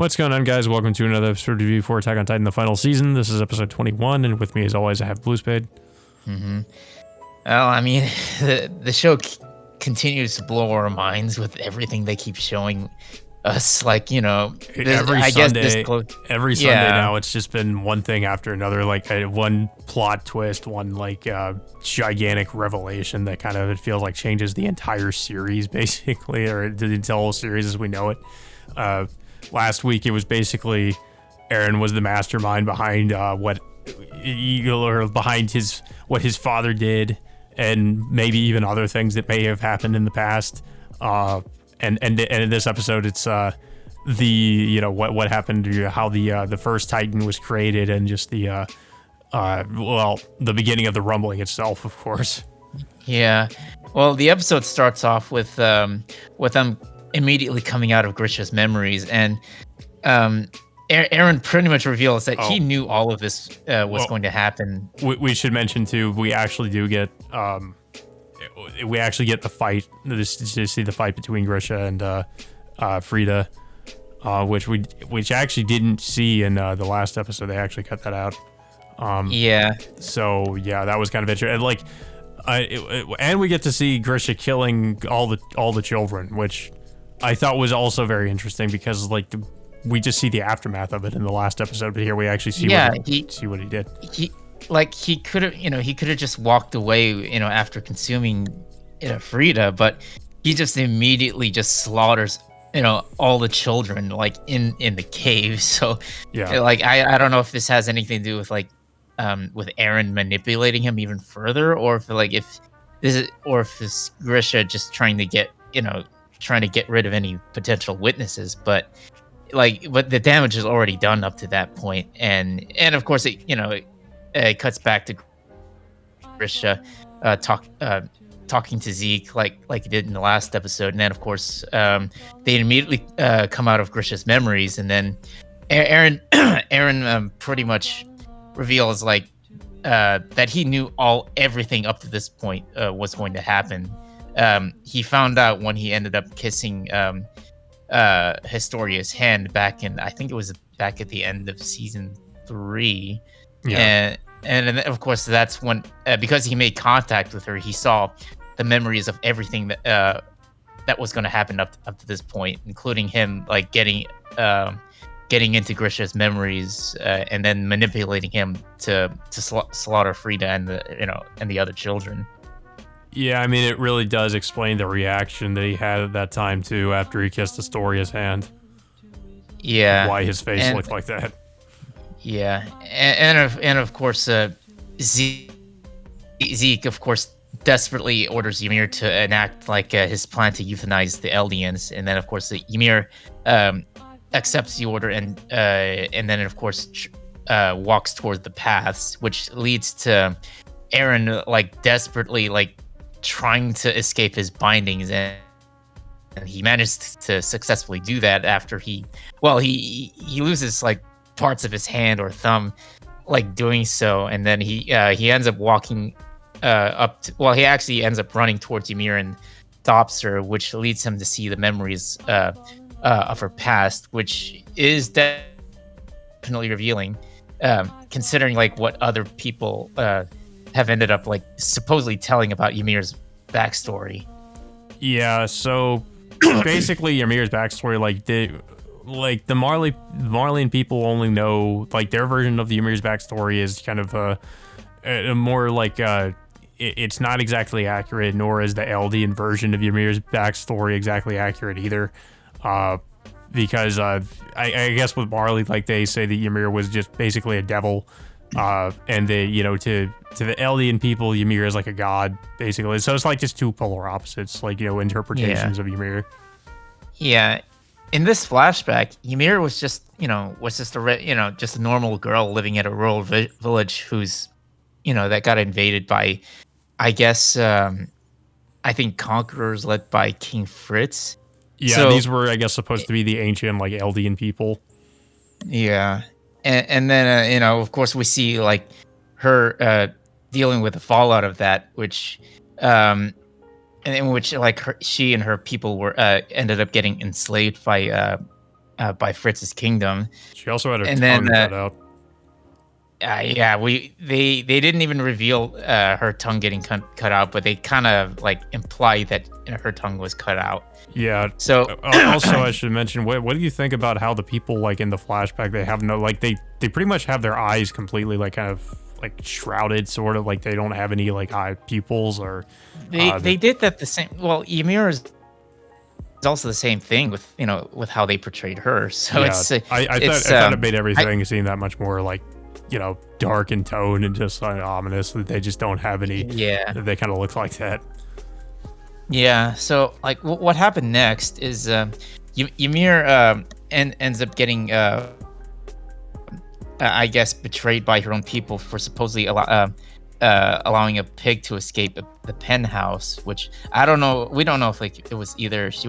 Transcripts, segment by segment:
What's going on, guys? Welcome to another episode review for Attack on Titan, the final season. This is episode 21, and with me, as always, I have Bluespade. Well, I mean, the show continues to blow our minds with everything they keep showing us. Like, Every Sunday now, it's just been one thing after another, one plot twist, one gigantic revelation that kind of, it feels like, changes the entire series, basically, or the whole series as we know it. Last week, it was basically Eren was the mastermind behind what his father did, and maybe even other things that may have happened in the past. And in this episode, it's what happened, how the first Titan was created, and just the beginning of the rumbling itself, of course. Yeah. Well, the episode starts off with them immediately coming out of Grisha's memories, and Eren pretty much reveals that he knew all of this was going to happen. We should mention too, we actually do get the fight. To see the fight between Grisha and Frida, which actually didn't see in the last episode. They actually cut that out. So yeah, that was kind of interesting. And we get to see Grisha killing all the children, which I thought was also very interesting because we just see the aftermath of it in the last episode, but here we actually see what he did. He could have just walked away, after consuming Frida, but he just immediately just slaughters all the children in the cave. So yeah, I don't know if this has anything to do with with Eren manipulating him even further, or if this Grisha just trying to get rid of any potential witnesses, but the damage is already done up to that point, and of course it cuts back to Grisha talking to Zeke like he did in the last episode, and then of course they immediately come out of Grisha's memories, and then Eren pretty much reveals that he knew everything up to this point was going to happen. He found out when he ended up kissing Historia's hand back at the end of season 3. And of course that's when because he made contact with her, he saw the memories of everything that was going to happen up to this point, including him getting into Grisha's memories and then manipulating him to slaughter Frida and the other children. Yeah, I mean, it really does explain the reaction that he had at that time, too, after he kissed Astoria's hand. Yeah. Why his face looked like that. Yeah. And of course, Zeke, of course, desperately orders Ymir to enact, his plan to euthanize the Eldians. And then, of course, Ymir accepts the order and then, of course, walks towards the paths, which leads to Eren, desperately, trying to escape his bindings, and he managed to successfully do that after he loses parts of his hand or thumb doing so, and then he ends up walking he actually ends up running towards Ymir and stops her, which leads him to see the memories of her past, which is definitely revealing, considering what other people have ended up supposedly telling about Ymir's backstory. Yeah, so basically Ymir's backstory, the Marleyan people only know their version of the Ymir's backstory is kind of a more it's not exactly accurate, nor is the Eldian version of Ymir's backstory exactly accurate either. Because I guess with Marley, they say that Ymir was just basically a devil. And to the Eldian people, Ymir is like a god, basically. So it's just two polar opposites, interpretations of Ymir. Yeah. In this flashback, Ymir was just a normal girl living at a rural village who's, that got invaded by, I guess, I think conquerors led by King Fritz. Yeah, so, these were, I guess, supposed to be the ancient, Eldian people. Yeah. And then, of course, we see her dealing with the fallout of that, which in which she and her people were ended up getting enslaved by by Fritz's kingdom. She also had her And tongue then cut out. yeah, they didn't even reveal her tongue getting cut out, but they kind of like imply that her tongue was cut out. Yeah. So Also, I should mention, what do you think about how the people like in the flashback, they have no, like they pretty much have their eyes completely like kind of like shrouded, sort of like they don't have any like eye pupils or. they did that the same. Well, Ymir is also the same thing with with how they portrayed her. So Yeah, it's I thought it made everything seem that much more like, dark in tone and just ominous, that they just don't have any. yeah. They kind of look like that. Yeah. So, like, what happened next is Ymir ends up getting, I guess, betrayed by her own people for supposedly allowing a pig to escape the pen house. Which I don't know. We don't know if like it was either she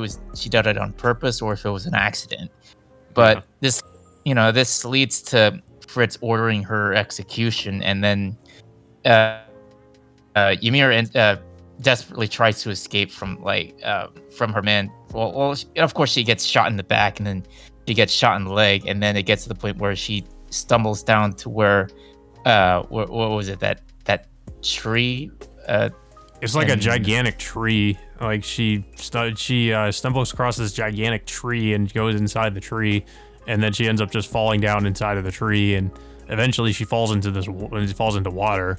did it on purpose or if it was an accident. But this leads to Fritz ordering her execution, and then Ymir desperately tries to escape from her man. Well, of course she gets shot in the back, and then she gets shot in the leg, and then it gets to the point where she stumbles down to where what was it, that tree? It's like a gigantic tree. Like she stumbles across this gigantic tree and goes inside the tree, and then she ends up just falling down inside of the tree, and eventually she falls into water.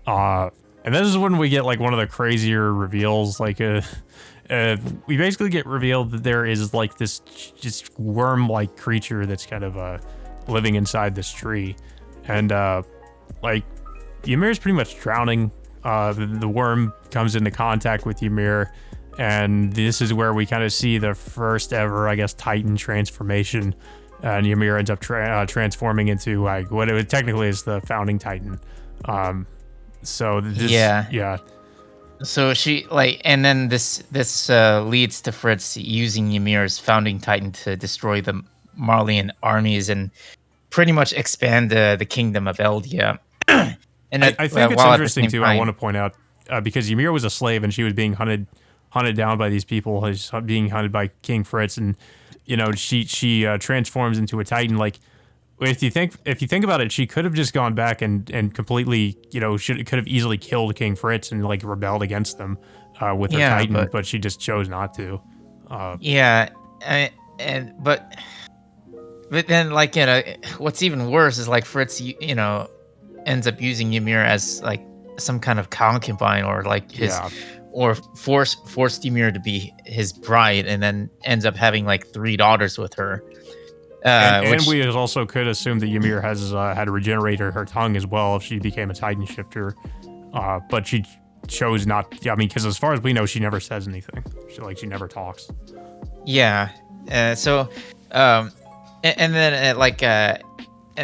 And this is when we get like one of the crazier reveals. Like we basically get revealed that there is like this just worm-like creature that's kind of living inside this tree, and like Ymir's pretty much drowning. The worm comes into contact with Ymir, and this is where we kind of see the first ever, I guess, Titan transformation. And Ymir ends up transforming into like what it technically is the founding Titan. So this, yeah. So she and then this leads to Fritz using Ymir's founding Titan to destroy the Marleyan armies and pretty much expand the kingdom of Eldia. And I think it's interesting too. I want to point out because Ymir was a slave and she was being hunted down by these people, being hunted by King Fritz, and she transforms into a Titan. Like if you think about it, she could have just gone back and completely could have easily killed King Fritz and like rebelled against them with her Titan, but she just chose not to. But then like what's even worse is like Fritz ends up using Ymir as like some kind of concubine or like his or forced Ymir to be his bride, and then ends up having like 3 daughters with her. And we also could assume that Ymir has had to regenerate her tongue as well if she became a Titan shifter, but she chose not. I mean, because as far as we know, she never says anything. She never talks. Yeah. And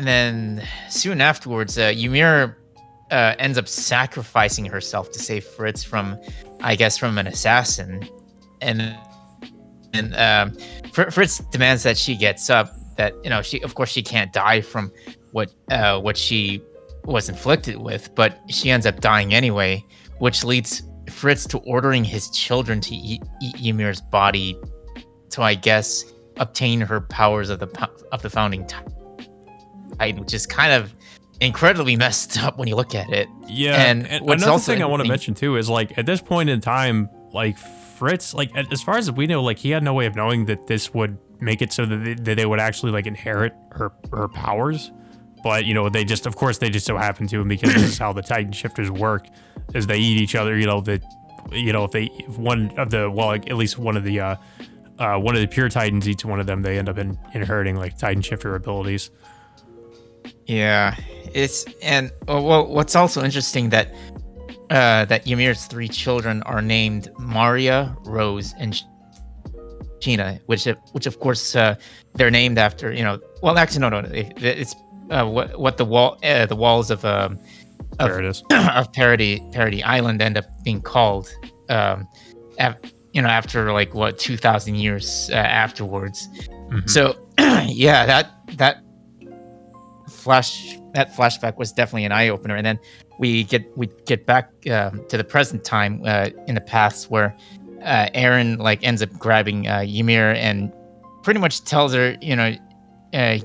then soon afterwards, Ymir ends up sacrificing herself to save Fritz from an assassin, and Fritz demands that she gets up. That she can't die from what she was inflicted with, but she ends up dying anyway, which leads Fritz to ordering his children to eat Ymir's body to, I guess, obtain her powers of the founding Titan, which is kind of incredibly messed up when you look at it. Yeah, and another thing I want to mention too is like at this point in time, like Fritz, like as far as we know, like he had no way of knowing that this would make it so that they would actually like inherit her powers. But they just so happen to, and because this is how the Titan shifters work, is they eat each other. If one of the pure Titans eats one of them, they end up inheriting like Titan shifter abilities. Yeah, what's also interesting that Ymir's 3 children are named Maria, Rose, and Gina, which of course they're named after Well, actually, no, it's what the walls of Parody Island end up being called. After like 2,000 years afterwards. Mm-hmm. So yeah, that flashback was definitely an eye opener. And then we get back to the present time in the past where Eren like ends up grabbing Ymir and pretty much tells her,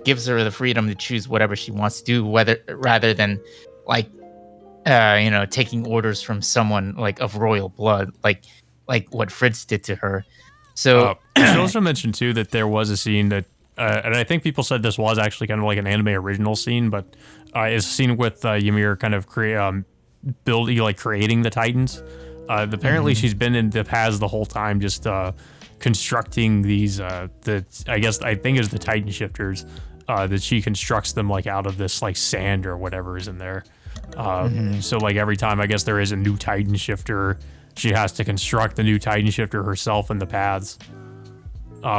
gives her the freedom to choose whatever she wants to do, whether rather than like taking orders from someone like of royal blood, like what Fritz did to her. So I should also mention too that there was a scene that, and I think people said this was actually kind of like an anime original scene, but it's a scene with Ymir kind of creating the Titans. Apparently, she's been in the paths the whole time, just constructing these. I think is the Titan shifters. That she constructs them like out of this like sand or whatever is in there. So like every time I guess there is a new Titan shifter, she has to construct the new Titan shifter herself in the paths.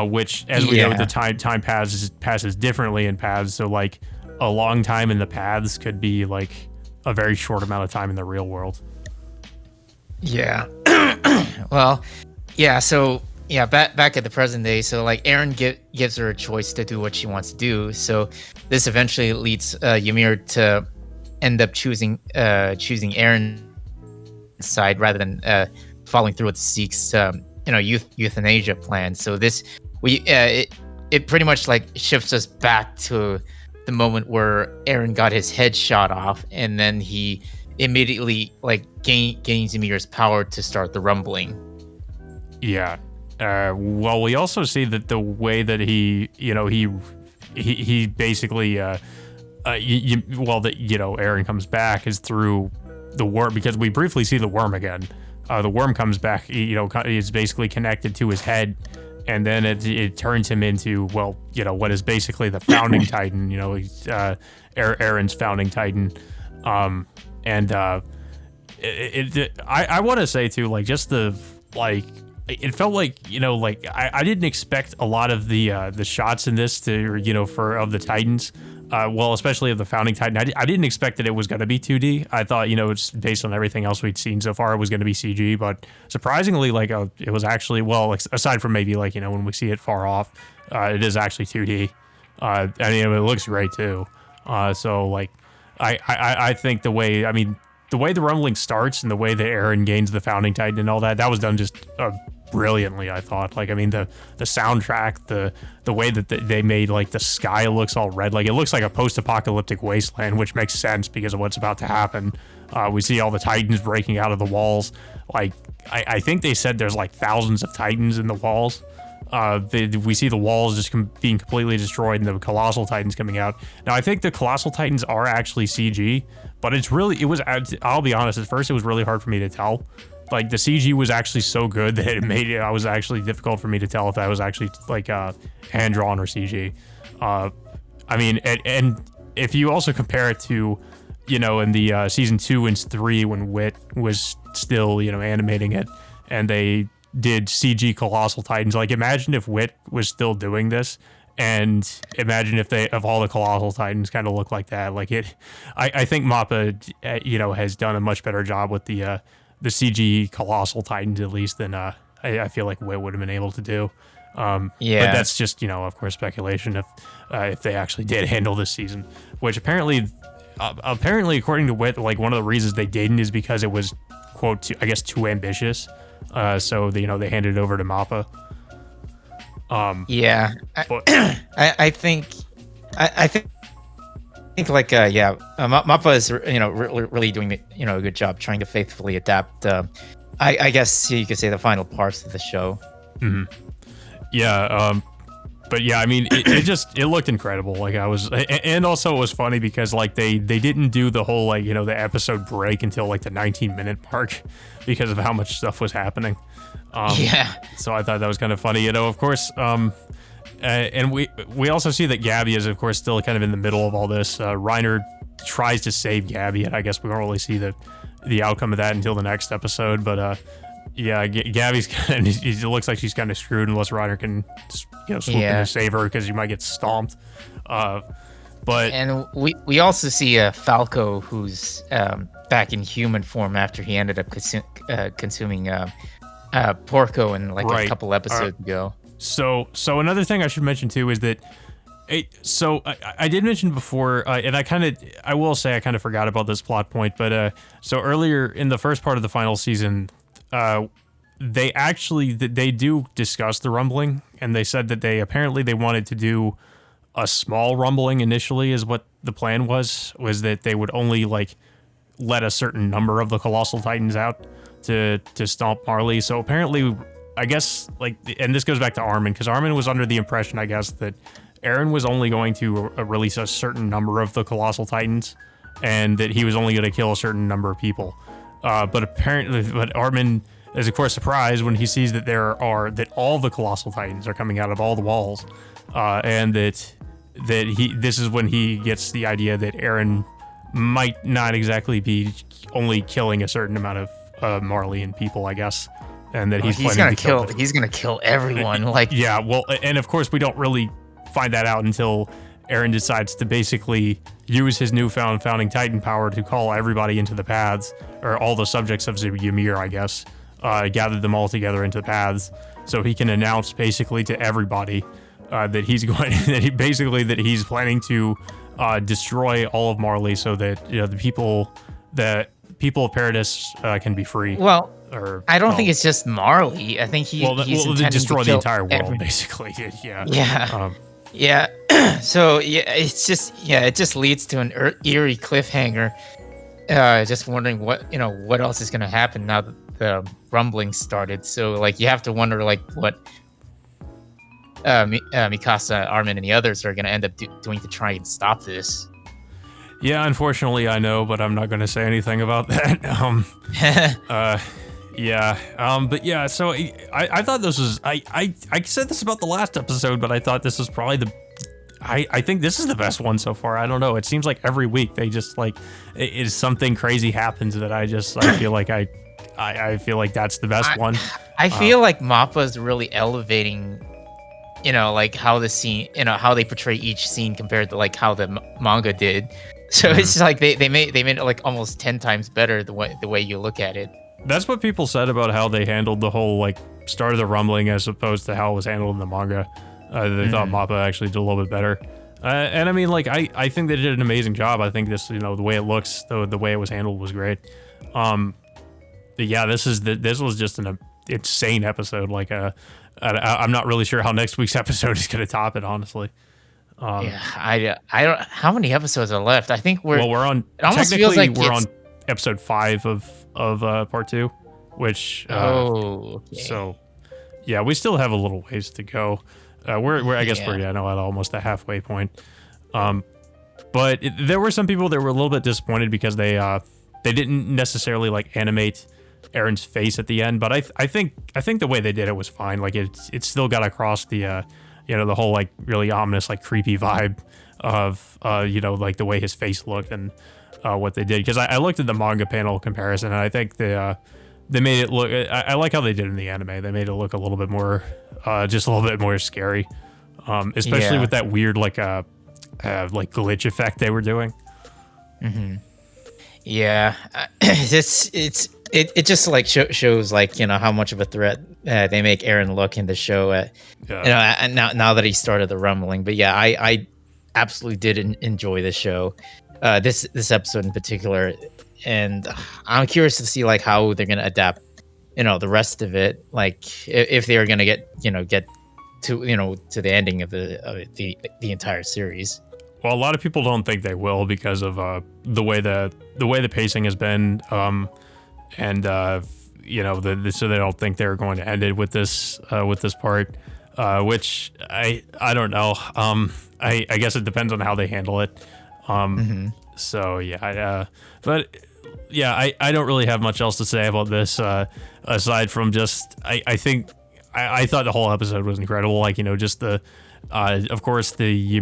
Which, as we know, the time passes differently in paths. So like a long time in the paths could be like a very short amount of time in the real world. Yeah. Well, yeah. So yeah, back at the present day. So like Eren gives her a choice to do what she wants to do. So this eventually leads Ymir to end up choosing Eren's side rather than following through with Zeke's euthanasia plan. So this it pretty much like shifts us back to the moment where Eren got his head shot off, and then he immediately like gains Ymir's power to start the rumbling. Yeah. Well, we also see that the way that he basically Eren comes back is through the worm, because we briefly see the worm again. The worm comes back, is basically connected to his head, and then it turns him into, what is basically the founding Titan, Eren's founding Titan. I want to say too, like, just the, like, it felt like, I didn't expect a lot of the shots in this of the Titans. Especially of the founding Titan. I didn't expect that it was going to be 2D. I thought, it's based on everything else we'd seen so far, it was going to be CG, but surprisingly, it was actually, aside from maybe, when we see it far off, it is actually 2D. It looks great too. I think the way the rumbling starts and the way that Eren gains the founding Titan and all that was done just brilliantly, I thought. The soundtrack, the way that they made the sky looks all red, it looks like a post-apocalyptic wasteland, which makes sense because of what's about to happen. We see all the Titans breaking out of the walls. I think they said there's thousands of Titans in the walls. We see the walls just being completely destroyed and the Colossal Titans coming out. Now, I think the Colossal Titans are actually CG, but I'll be honest, at first it was really hard for me to tell. The CG was actually so good that it was actually difficult for me to tell if that was actually hand drawn or CG. And if you also compare it to, in the season 2 and 3 when Wit was still, animating it, and they did CG Colossal Titans. Imagine if Wit was still doing this, and imagine if all the Colossal Titans kind of look like that. I think Mappa, has done a much better job with the CG Colossal Titans, at least, than I feel like Wit would have been able to do. But that's just, of course, speculation if they actually did handle this season, which apparently according to Wit, one of the reasons they didn't is because it was, quote, too ambitious. So they handed it over to Mappa. I think Mappa is really doing a good job trying to faithfully adapt. I guess you could say the final parts of the show. Mm-hmm. Yeah. But yeah, it looked incredible. And also it was funny because they didn't do the whole the episode break until the 19-minute mark because of how much stuff was happening. So I thought that was kind of funny. Of course. And we also see that Gabby is, of course, still kind of in the middle of all this. Reiner tries to save Gabby, and I guess we won't really see the outcome of that until the next episode. But Gabby's kind of, it looks like she's kind of screwed unless Reiner can swoop in to save her because she might get stomped. And we also see Falco, who's back in human form after he ended up consuming Porco in a couple episodes ago. So another thing I should mention too is that, I did mention before, and I will say I kind of forgot about this plot point, but so earlier in the first part of the final season, they do discuss the rumbling, and they said that they wanted to do a small rumbling initially, is what the plan was that they would only like let a certain number of the colossal titans out to stomp Marley. So apparently, I guess, like, and this goes back to Armin, because Armin was under the impression, I guess, that Eren was only going to release a certain number of the colossal titans, and that he was only going to kill a certain number of people. But Armin is of course surprised when he sees that that all the colossal titans are coming out of all the walls, and this is when he gets the idea that Eren might not exactly be only killing a certain amount of Marleyan people, I guess, and that he's planning to kill. He's gonna kill everyone. Like, yeah, well, and of course we don't really find that out until Eren decides to basically use his newfound founding titan power to call everybody into the paths, or all the subjects of Ymir, I guess, gather them all together into the paths, so he can announce basically to everybody that he's he's planning to destroy all of Marley, so that the people of Paradis can be free. Well, I don't think it's just Marley. I think he's intending destroy to the kill entire world, everyone. basically. Yeah. Yeah. Yeah. So it just leads to an eerie cliffhanger. Just wondering what else is gonna happen now that the rumbling started. So like you have to wonder like what Mikasa, Armin, and the others are gonna end up doing to try and stop this. Yeah, unfortunately, I know, but I'm not going to say anything about that. But yeah, so I thought this was, I said this about the last episode, but I thought this was probably I think this is the best one so far. I don't know. It seems like every week they just like, something crazy happens that I feel like I feel like that's the best one. I feel like Mappa's really elevating, like how the scene, how they portray each scene compared to like how the manga did. So it's like they made it like almost 10 times better the way you look at it. That's what people said about how they handled the whole like start of the rumbling as opposed to how it was handled in the manga. They thought Mappa actually did a little bit better. And I mean, like I think they did an amazing job. I think this, the way it looks, the way it was handled was great. But yeah, this was just an insane episode. Like I'm not really sure how next week's episode is going to top it, honestly. I don't. How many episodes are left? I think we're on. It almost feels like we're on episode 5 of part 2, which. Okay. So, yeah, we still have a little ways to go. We're I guess we're at almost the halfway point. But there were some people that were a little bit disappointed because they didn't necessarily like animate Eren's face at the end. But I think the way they did it was fine. Like it still got across the the whole like really ominous, like creepy vibe of like the way his face looked and what they did. Because I looked at the manga panel comparison, and I think they made it look. I like how they did in the anime. They made it look a little bit more, just a little bit more scary, especially with that weird like glitch effect they were doing. Mm-hmm. Yeah, it just like shows like how much of a threat they make Eren look in the show. And now that he started the rumbling, but yeah, I absolutely did enjoy the show, this episode in particular, and I'm curious to see like how they're gonna adapt, the rest of it. Like if they are gonna get to to the ending of the entire series. Well, a lot of people don't think they will because of the way the pacing has been, and so they don't think they're going to end it with this part, which I don't know. I guess it depends on how they handle it. So yeah, but yeah, I don't really have much else to say about this aside from just I think I thought the whole episode was incredible. Like just the of course the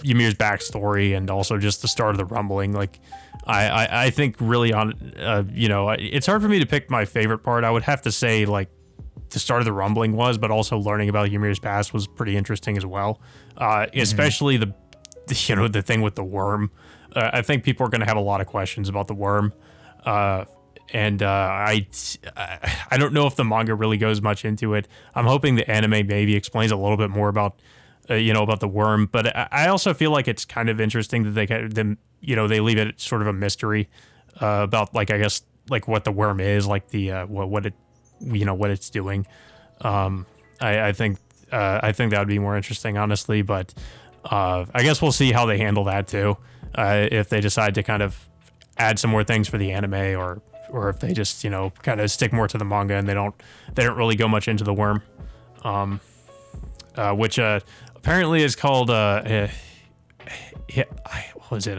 Ymir's backstory, and also just the start of the rumbling. Like I think really on it's hard for me to pick my favorite part. I would have to say like the start of the rumbling was, but also learning about Ymir's past was pretty interesting as well. Especially the thing with the worm. I think people are going to have a lot of questions about the worm. And I don't know if the manga really goes much into it. I'm hoping the anime maybe explains a little bit more about about the worm, but I also feel like it's kind of interesting that they leave it sort of a mystery about like I guess like what the worm is, like the what what it's doing. I think that would be more interesting, honestly. But I guess we'll see how they handle that too. If they decide to kind of add some more things for the anime, or if they just kind of stick more to the manga and they don't really go much into the worm, which apparently is called what was it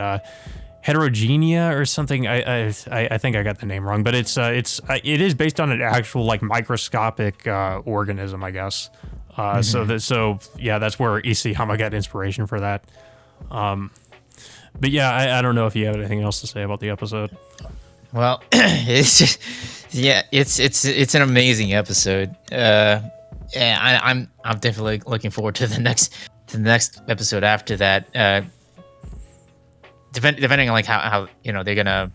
Heterogenea or something. I think I got the name wrong, but it is based on an actual like microscopic organism, I guess. So that's where Isayama got inspiration for that. But yeah, I don't know if you have anything else to say about the episode. Well, it's just, it's an amazing episode. I'm definitely looking forward to the next episode after that. Depending on like how they're gonna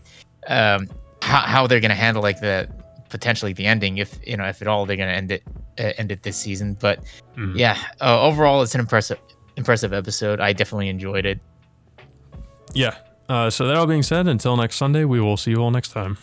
how they're gonna handle like the potentially the ending, if at all they're gonna end it this season. But overall it's an impressive episode. I definitely enjoyed it. Yeah. So that all being said, until next Sunday, we will see you all next time.